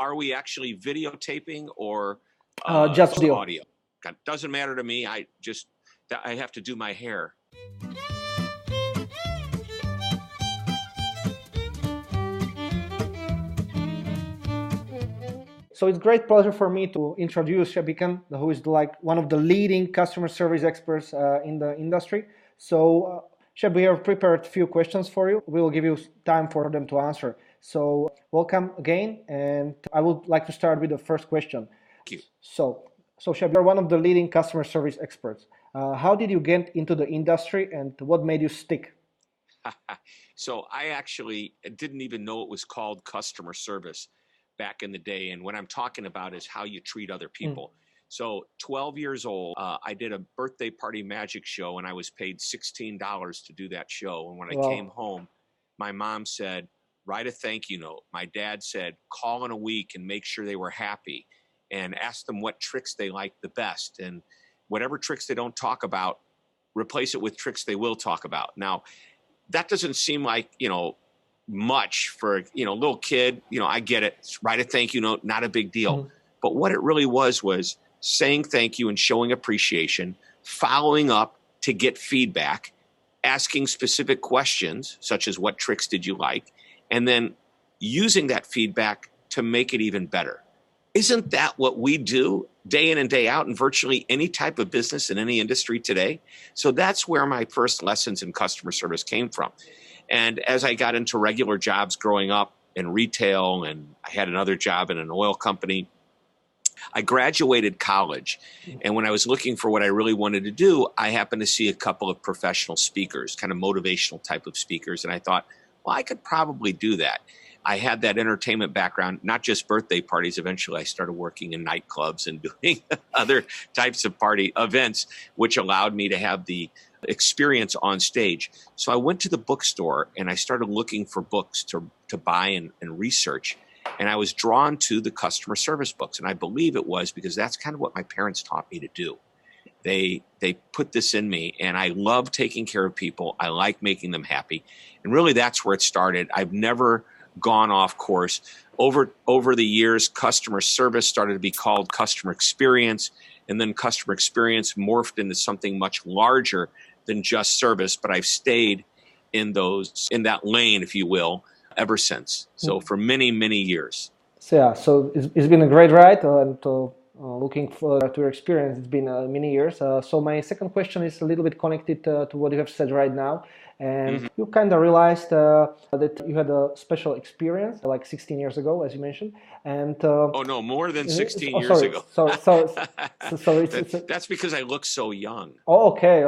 Are we actually videotaping or Just audio. audio? Doesn't matter to me. I have to do my hair. So it's great pleasure for me to introduce Shep Hyken, who is like one of the leading customer service experts in the industry. So Shep, we have prepared a few questions for you. We will give you time for them to answer. So welcome again, and I would like to start with the first question. Thank you. So Shep, you're one of the leading customer service experts. How did you get into the industry, and what made you stick? So I actually didn't even know it was called customer service back in the day. And what I'm talking about is how you treat other people. So 12 years old, I did a birthday party magic show, and I was paid $16 to do that show. And when I came home, my mom said, write a thank you note. My dad said, call in a week and make sure they were happy and ask them what tricks they like the best. And whatever tricks they don't talk about, replace it with tricks they will talk about. Now, that doesn't seem like, much for, a little kid. I get it. Write a thank you note, not a big deal. But what it really was saying thank you and showing appreciation, following up to get feedback, asking specific questions, such as what tricks did you like, and then using that feedback to make it even better. Isn't that what we do day in and day out in virtually any type of business in any industry today? So that's where my first lessons in customer service came from. And as I got into regular jobs growing up in retail, and I had another job in an oil company, I graduated college. And when I was looking for what I really wanted to do, I happened to see a couple of professional speakers, kind of motivational type of speakers. And I thought, well, I could probably do that. I had that entertainment background, not just birthday parties. Eventually, I started working in nightclubs and doing other types of party events, which allowed me to have the experience on stage. So I went to the bookstore and I started looking for books to buy and research. And I was drawn to the customer service books. And I believe it was because that's kind of what my parents taught me to do. They put this in me, and I love taking care of people. I like making them happy. And really, that's where it started. I've never gone off course. Over the years, customer service started to be called customer experience, and then customer experience morphed into something much larger than just service. But I've stayed in that lane, if you will, ever since. So for many, many years. So it's been a great ride, and looking forward to your experience. It's been many years. So my second question is a little bit connected to what you have said right now. And you kind of realized that you had a special experience like 16 years ago, as you mentioned. And oh no, more than 16 years ago. So it's that's because I look so young. Oh, okay.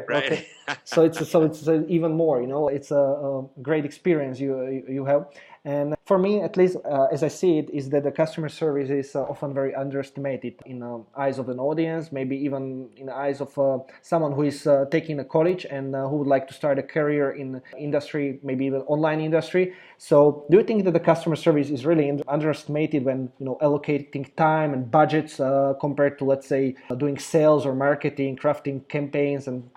Right. Okay. So it's even more. It's a great experience you have. And for me, at least, as I see it, is that the customer service is often very underestimated in the eyes of an audience, maybe even in the eyes of someone who is taking a college and who would like to start a career in industry, maybe even online industry. So do you think that the customer service is really underestimated when allocating time and budgets compared to, let's say, doing sales or marketing, crafting campaigns and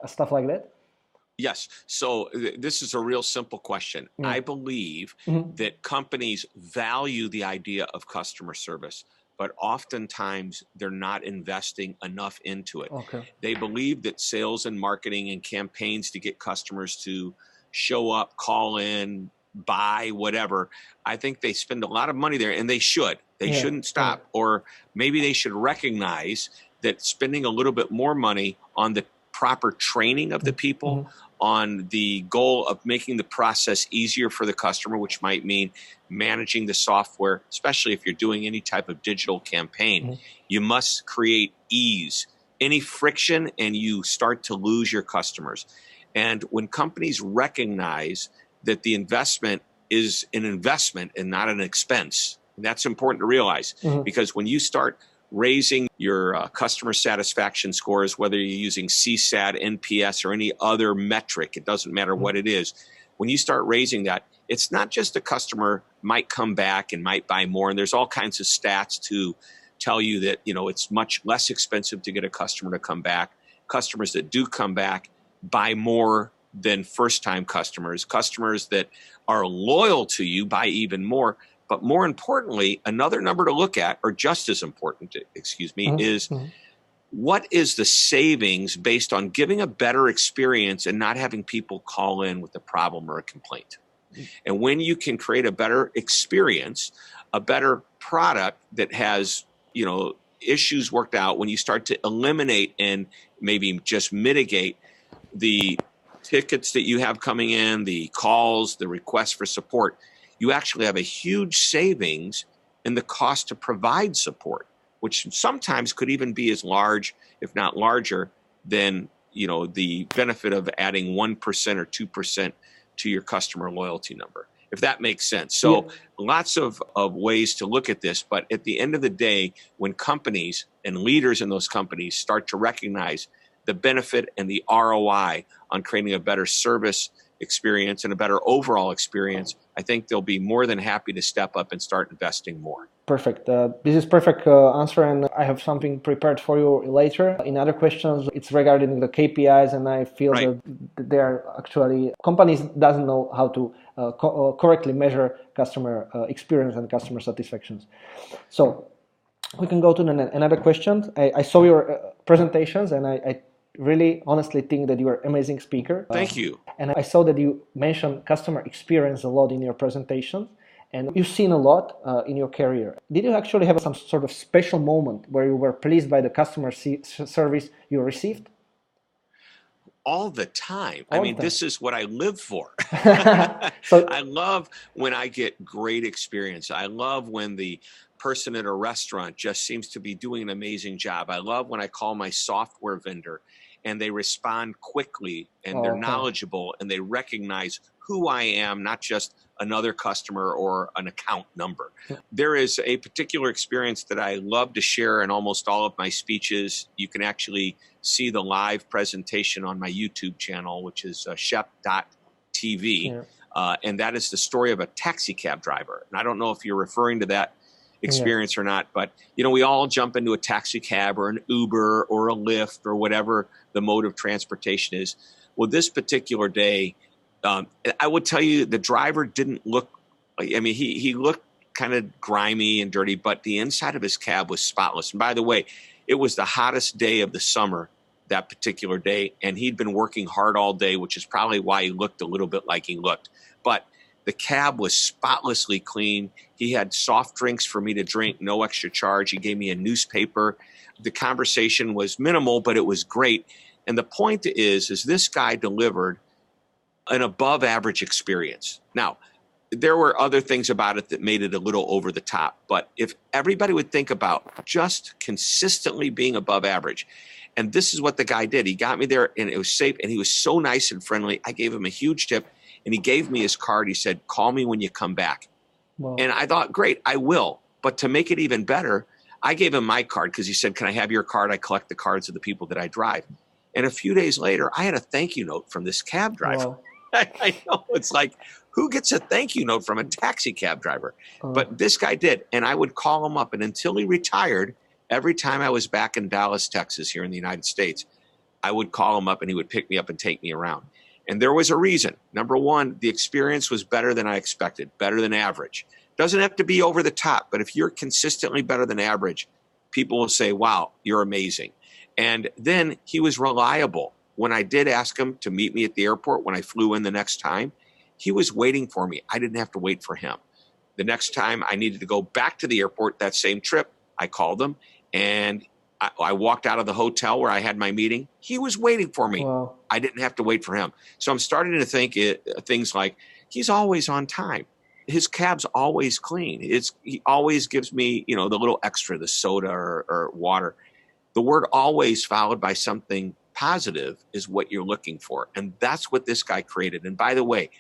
stuff like that? Yes. So this is a real simple question. I believe that companies value the idea of customer service, but oftentimes they're not investing enough into it. Okay. They believe that sales and marketing and campaigns to get customers to show up, call in, buy, whatever. I think they spend a lot of money there, and they should. They shouldn't stop. Or maybe they should recognize that spending a little bit more money on the proper training of the people, on the goal of making the process easier for the customer, which might mean managing the software, especially if you're doing any type of digital campaign. You must create ease. Any friction and you start to lose your customers. And when companies recognize that the investment is an investment and not an expense, that's important to realize, because when you start raising your customer satisfaction scores, whether you're using CSAT, NPS, or any other metric, it doesn't matter what it is. When you start raising that, it's not just the customer might come back and might buy more. And there's all kinds of stats to tell you that, it's much less expensive to get a customer to come back. Customers that do come back buy more than first-time customers. Customers that are loyal to you buy even more. But more importantly, another number to look at, or just as important, excuse me, is what is the savings based on giving a better experience and not having people call in with a problem or a complaint? And when you can create a better experience, a better product that has, issues worked out, when you start to eliminate and maybe just mitigate the tickets that you have coming in, the calls, the requests for support, you actually have a huge savings in the cost to provide support, which sometimes could even be as large, if not larger, than the benefit of adding 1% or 2% to your customer loyalty number, if that makes sense. So lots of ways to look at this, but at the end of the day, when companies and leaders in those companies start to recognize the benefit and the ROI on creating a better service experience and a better overall experience, I think they'll be more than happy to step up and start investing more. Perfect. This is perfect answer, and I have something prepared for you later. In other questions, it's regarding the KPIs, and I feel that they are actually, companies doesn't know how to correctly measure customer experience and customer satisfactions. So we can go to another question. I saw your presentations, and I really honestly think that you are an amazing speaker. Thank you. And I saw that you mentioned customer experience a lot in your presentation, and you've seen a lot in your career. Did you actually have some sort of special moment where you were pleased by the customer service you received? All the time. This is what I live for. So, I love when I get great experience. I love when the person at a restaurant just seems to be doing an amazing job. I love when I call my software vendor and they respond quickly and they're knowledgeable and they recognize who I am, not just another customer or an account number. There is a particular experience that I love to share in almost all of my speeches. You can actually see the live presentation on my YouTube channel, which is shep.tv. And that is the story of a taxi cab driver. And I don't know if you're referring to that experience or not, but we all jump into a taxi cab or an Uber or a Lyft or whatever the mode of transportation is. Well, this particular day, I would tell you the driver didn't look like, he looked kind of grimy and dirty, but the inside of his cab was spotless. And by the way, it was the hottest day of the summer that particular day, and he'd been working hard all day, which is probably why he looked a little bit like he looked. But the cab was spotlessly clean. He had soft drinks for me to drink, no extra charge. He gave me a newspaper. The conversation was minimal, but it was great. And the point is this guy delivered an above average experience. Now, there were other things about it that made it a little over the top, but if everybody would think about just consistently being above average, and this is what the guy did. He got me there and it was safe and he was so nice and friendly. I gave him a huge tip and he gave me his card. He said, "Call me when you come back." Wow. And I thought, great, I will. But to make it even better, I gave him my card because he said, "Can I have your card? I collect the cards of the people that I drive." And a few days later, I had a thank you note from this cab driver. Wow. I know, it's like, who gets a thank you note from a taxi cab driver? But this guy did. And I would call him up. And until he retired, every time I was back in Dallas, Texas, here in the United States, I would call him up and he would pick me up and take me around. And there was a reason. Number one, the experience was better than I expected, better than average. Doesn't have to be over the top, but if you're consistently better than average, people will say, "Wow, you're amazing." And then he was reliable. When I did ask him to meet me at the airport when I flew in the next time, he was waiting for me. I didn't have to wait for him. The next time I needed to go back to the airport, that same trip, I called him and I walked out of the hotel where I had my meeting. He was waiting for me. Wow. I didn't have to wait for him. So I'm starting to think things like, he's always on time. His cab's always clean. He always gives me, the little extra, the soda or water. The word always followed by something positive is what you're looking for. And that's what this guy created. And by the way,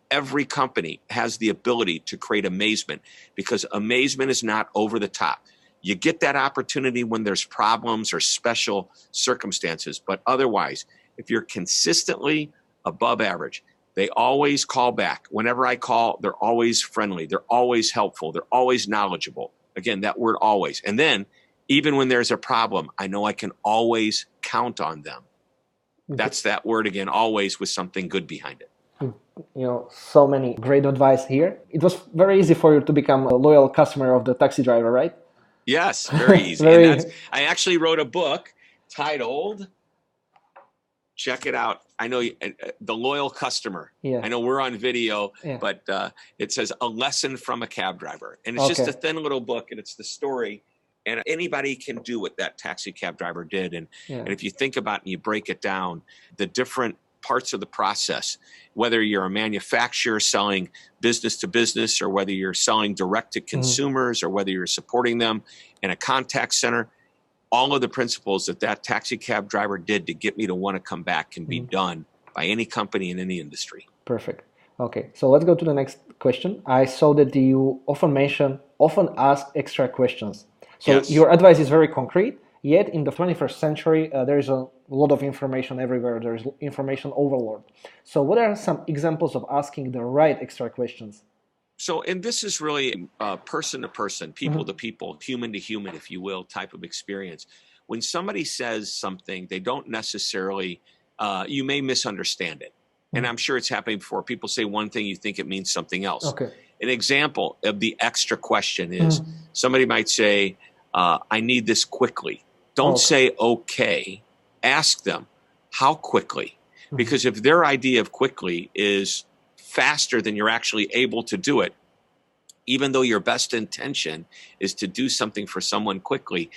every company has the ability to create amazement because amazement is not over the top. You get that opportunity when there's problems or special circumstances. But otherwise, if you're consistently above average, they always call back. Whenever I call, they're always friendly. They're always helpful. They're always knowledgeable. Again, that word always. And then even when there's a problem, I know I can always count on them. That's that word again, always, with something good behind it. So many great advice here. It was very easy for you to become a loyal customer of the taxi driver, right? Yes, very easy. And Very. I actually wrote a book titled, check it out. I know The Loyal Customer. Yeah. I know we're on video, Yeah. but it says A Lesson from a Cab Driver. And it's Okay. just a thin little book, and it's the story. And anybody can do what that taxi cab driver did. And if you think about it and you break it down, the different parts of the process, whether you're a manufacturer selling business to business, or whether you're selling direct to consumers, or whether you're supporting them in a contact center, all of the principles that taxi cab driver did to get me to want to come back can be done by any company in any industry. Perfect. Okay, so let's go to the next question. I saw that you often ask extra questions. So Yes. Your advice is very concrete, yet in the 21st century, there is a lot of information everywhere. There is information overload. So what are some examples of asking the right extra questions? So, and this is really person to person, people to people, human to human, if you will, type of experience. When somebody says something, they don't necessarily, you may misunderstand it. And I'm sure it's happening before. People say one thing, you think it means something else. Okay. An example of the extra question is somebody might say, I need this quickly. Don't say okay. Ask them, how quickly? Because if their idea of quickly is faster than you're actually able to do it, even though your best intention is to do something for someone quickly,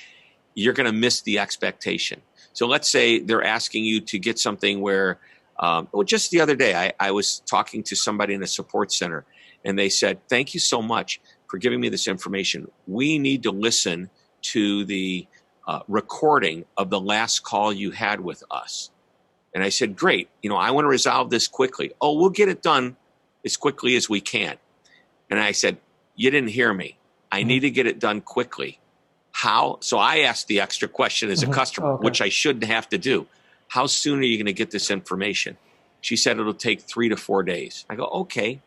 you're going to miss the expectation. So let's say they're asking you to get something where, well, just the other day, I was talking to somebody in a support center, and they said, thank you so much for giving me this information. We need to listen to the recording of the last call you had with us. And I said, great, I want to resolve this quickly. Oh, we'll get it done as quickly as we can. And I said, you didn't hear me. I need to get it done quickly. How? So I asked the extra question as a customer, which I shouldn't have to do. How soon are you going to get this information? She said it'll take 3 to 4 days. I go, okay,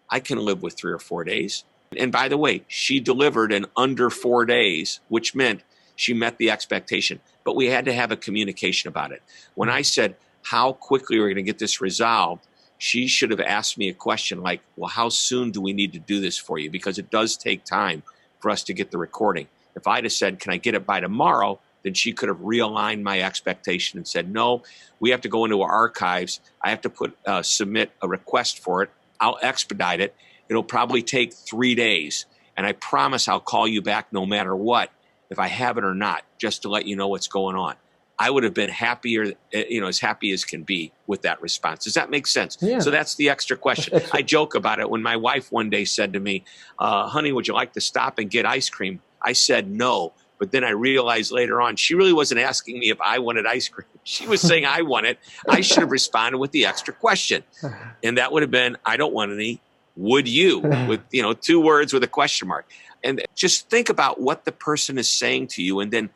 I can live with 3 or 4 days. And by the way, she delivered in under 4 days, which meant she met the expectation. But we had to have a communication about it. When I said, how quickly we're going to get this resolved, she should have asked me a question like, well, how soon do we need to do this for you? Because it does take time for us to get the recording. If I'd have said, can I get it by tomorrow? Then she could have realigned my expectation and said, no, we have to go into our archives. I have to submit a request for it. I'll expedite it. It'll probably take 3 days. And I promise I'll call you back no matter what, if I have it or not, just to let you know what's going on. I would have been happier, as happy as can be with that response. Does that make sense? Yeah. So that's the extra question. I joke about it when my wife one day said to me, honey, would you like to stop and get ice cream? I said no. But then I realized later on, she really wasn't asking me if I wanted ice cream. She was saying I want it. I should have responded with the extra question. And that would have been, I don't want any. Would you? With, 2 words with a question mark. And just think about what the person is saying to you, and then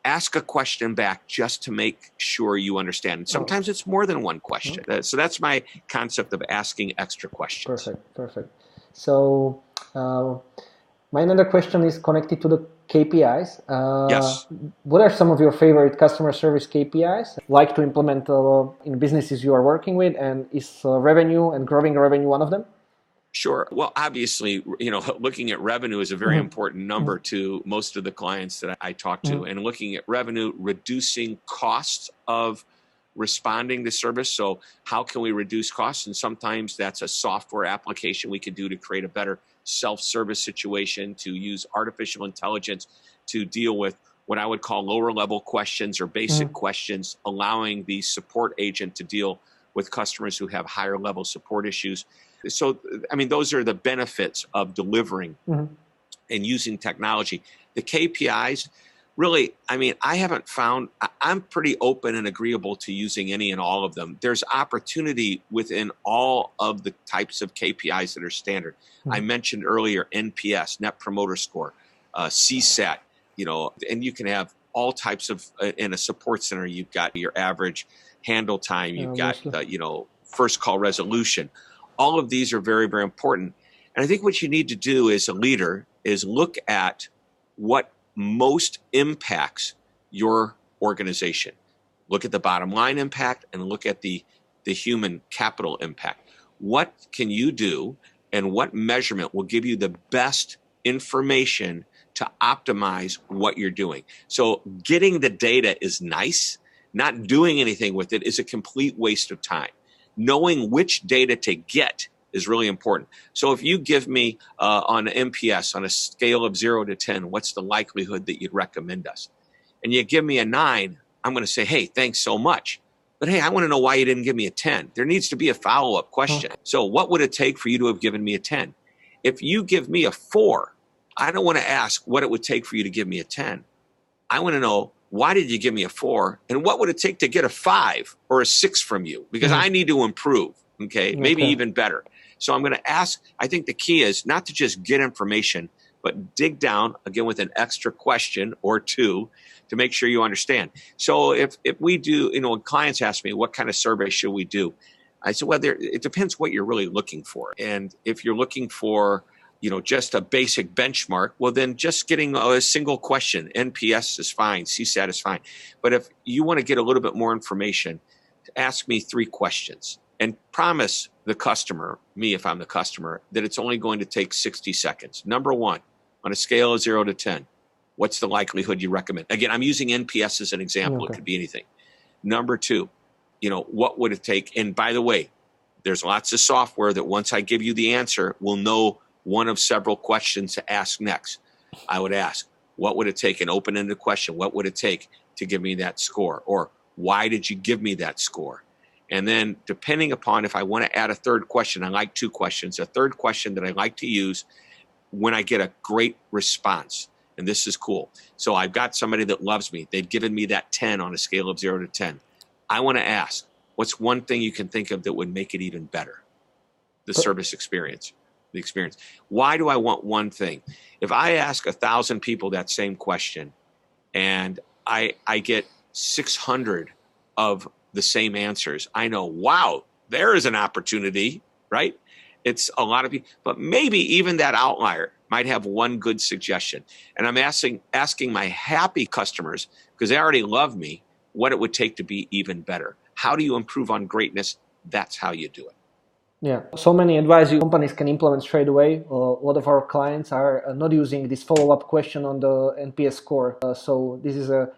ask a question back just to make sure you understand. And sometimes it's more than one question. So that's my concept of asking extra questions. Perfect. So my another question is connected to the KPIs. Yes. What are some of your favorite customer service KPIs like to implement in businesses you are working with, and is revenue and growing revenue one of them? Sure. Well, obviously, looking at revenue is a very important number to most of the clients that I talk to. And looking at revenue, reducing costs of responding to service. So how can we reduce costs? And sometimes that's a software application we can do to create a better self-service situation, to use artificial intelligence to deal with what I would call lower level questions or basic questions, allowing the support agent to deal with customers who have higher level support issues. So, those are the benefits of delivering and using technology. The KPIs, really, I haven't found, I'm pretty open and agreeable to using any and all of them. There's opportunity within all of the types of KPIs that are standard. I mentioned earlier NPS, Net Promoter Score, CSAT, and you can have all types of, in a support center, you've got your average handle time, you've got, first call resolution. All of these are very, very important. And I think what you need to do as a leader is look at what most impacts your organization. Look at the bottom line impact and look at the human capital impact. what can you do and what measurement will give you the best information to optimize what you're doing. So getting the data is nice. Not doing anything with it is a complete waste of time. Knowing which data to get is really important. So if you give me on NPS on a scale of 0 to 10, what's the likelihood that you'd recommend us? And you give me a 9, I'm going to say, hey, thanks so much. But hey, I want to know why you didn't give me a 10. There needs to be a follow-up question. So what would it take for you to have given me a 10? If you give me a 4, I don't want to ask what it would take for you to give me a 10. I want to know, why did you give me a 4? And what would it take to get a 5 or a 6 from you? Because I need to improve, okay? Maybe even better. So I'm going to ask, I think the key is not to just get information, but dig down, again, with an extra question or two to make sure you understand. So if we do, when clients ask me, what kind of survey should we do? I said, well, it depends what you're really looking for. And if you're looking for, just a basic benchmark, well, then just getting a single question, NPS is fine, CSAT is fine. But if you want to get a little bit more information, ask me 3 questions and promise the customer, me if I'm the customer, that it's only going to take 60 seconds. Number 1, on a scale of 0 to 10, what's the likelihood you recommend? Again, I'm using NPS as an example. It could be anything. Number 2, what would it take? And by the way, there's lots of software that once I give you the answer, will know one of several questions to ask next. I would ask, what would it take? An open-ended question. What would it take to give me that score? Or why did you give me that score? And then depending upon if I want to add a third question, I like 2 questions. A third question that I like to use when I get a great response. And this is cool. So I've got somebody that loves me. They've given me that 10 on a scale of 0 to 10. I want to ask, what's one thing you can think of that would make it even better? The service experience. The experience. Why do I want one thing? If I ask 1,000 people that same question and I get 600 of the same answers, I know, wow, there is an opportunity, right? It's a lot of people, but maybe even that outlier might have one good suggestion. And I'm asking my happy customers, because they already love me, what it would take to be even better. How do you improve on greatness? That's how you do it. Yeah, so many advice companies can implement straight away. A lot of our clients are not using this follow-up question on the NPS score. So this is a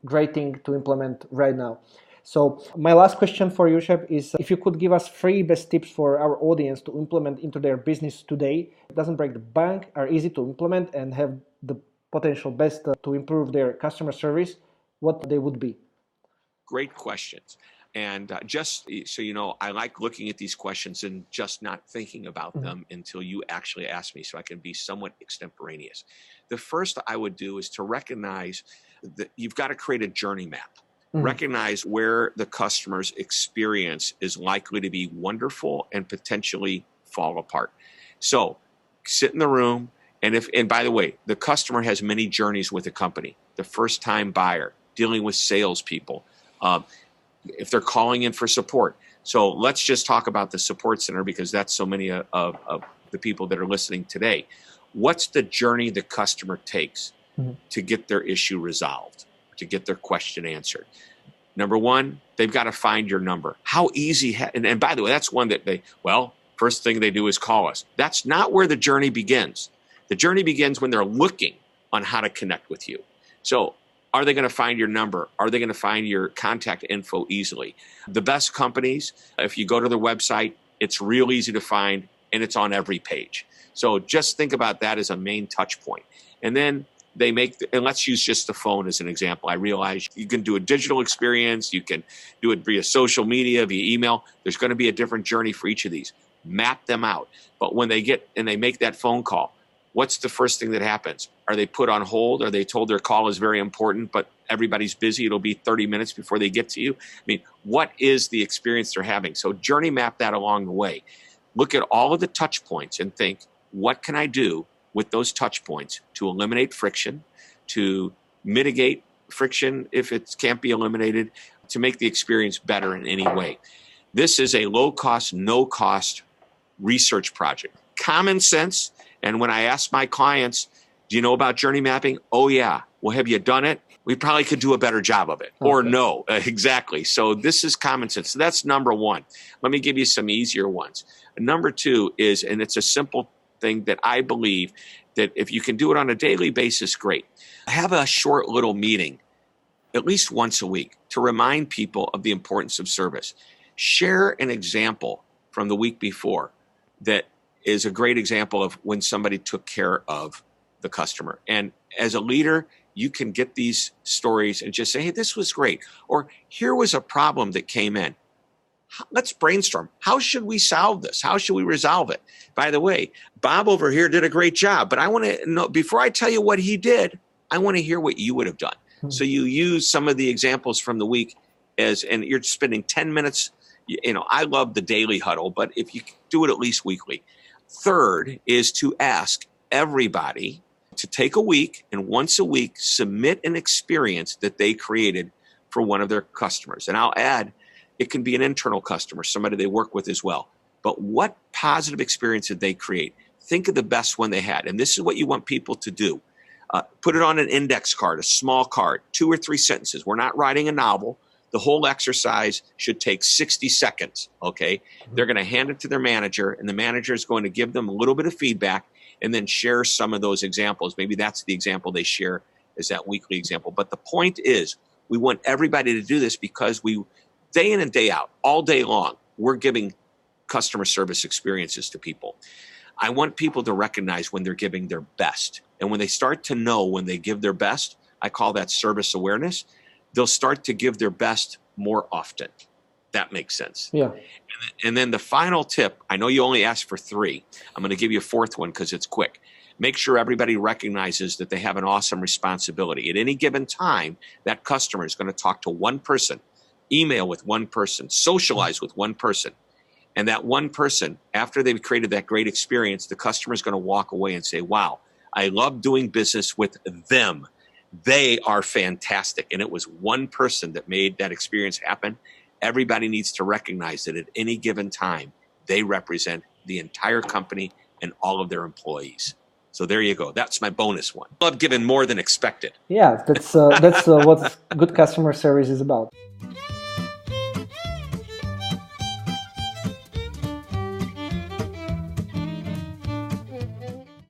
great thing to implement right now. So my last question for you, Shep, is if you could give us 3 best tips for our audience to implement into their business today. It doesn't break the bank, are easy to implement, and have the potential best to improve their customer service, what they would be? Great questions. And just so you know, I like looking at these questions and just not thinking about them until you actually ask me, so I can be somewhat extemporaneous. The first I would do is to recognize that you've got to create a journey map. Recognize where the customer's experience is likely to be wonderful and potentially fall apart. So sit in the room, and by the way, the customer has many journeys with the company. The first-time buyer, dealing with salespeople, if they're calling in for support. So let's just talk about the support center, because that's so many of the people that are listening today. What's the journey the customer takes to get their issue resolved, to get their question answered? Number 1, they've got to find your number. How easy, and by the way, that's one that first thing they do is call us. That's not where the journey begins. The journey begins when they're looking on how to connect with you. So are they going to find your number? Are they going to find your contact info easily? The best companies, if you go to their website, it's real easy to find, and it's on every page. So just think about that as a main touch point. And then and let's use just the phone as an example. I realize you can do a digital experience. You can do it via social media, via email. There's going to be a different journey for each of these. Map them out. But when they make that phone call, what's the first thing that happens? Are they put on hold? Are they told their call is very important, but everybody's busy? It'll be 30 minutes before they get to you. I mean, what is the experience they're having? So journey map that along the way. Look at all of the touch points and think, what can I do with those touch points to eliminate friction, to mitigate friction if it can't be eliminated, to make the experience better in any way. This is a low-cost, no-cost research project. Common sense. And when I ask my clients, do you know about journey mapping? Oh, yeah. Well, have you done it? We probably could do a better job of it. Or no, exactly. So this is common sense. So that's number one. Let me give you some easier ones. Number two is, and it's a simple thing that I believe that if you can do it on a daily basis, great. Have a short little meeting at least once a week to remind people of the importance of service. Share an example from the week before that is a great example of when somebody took care of the customer. And as a leader, you can get these stories and just say, hey, this was great. Or here was a problem that came in. Let's brainstorm. How should we solve this? How should we resolve it? By the way, Bob over here did a great job, but I want to know, before I tell you what he did, I want to hear what you would have done. So you use some of the examples from the week and you're spending 10 minutes. I love the daily huddle, but if you do it at least weekly. Third is to ask everybody to take a week and once a week submit an experience that they created for one of their customers. And I'll add, it can be an internal customer, somebody they work with as well. But what positive experience did they create? Think of the best one they had. And this is what you want people to do. Put it on an index card, a small card, 2 or 3 sentences. We're not writing a novel. The whole exercise should take 60 seconds, okay? They're going to hand it to their manager, and the manager is going to give them a little bit of feedback and then share some of those examples. Maybe that's the example they share as that weekly example. But the point is, we want everybody to do this because we, day in and day out, all day long, we're giving customer service experiences to people. I want people to recognize when they're giving their best. And when they start to know when they give their best, I call that service awareness, they'll start to give their best more often. That makes sense. Yeah. And then the final tip, I know you only asked for 3. I'm going to give you a 4th one because it's quick. Make sure everybody recognizes that they have an awesome responsibility. At any given time, that customer is going to talk to one person, email with one person, socialize with one person. And that one person, after they've created that great experience, the customer is going to walk away and say, wow, I love doing business with them. They are fantastic. And it was one person that made that experience happen. Everybody needs to recognize that at any given time, they represent the entire company and all of their employees. So there you go. That's my bonus one. Love giving more than expected. Yeah, that's what good customer service is about.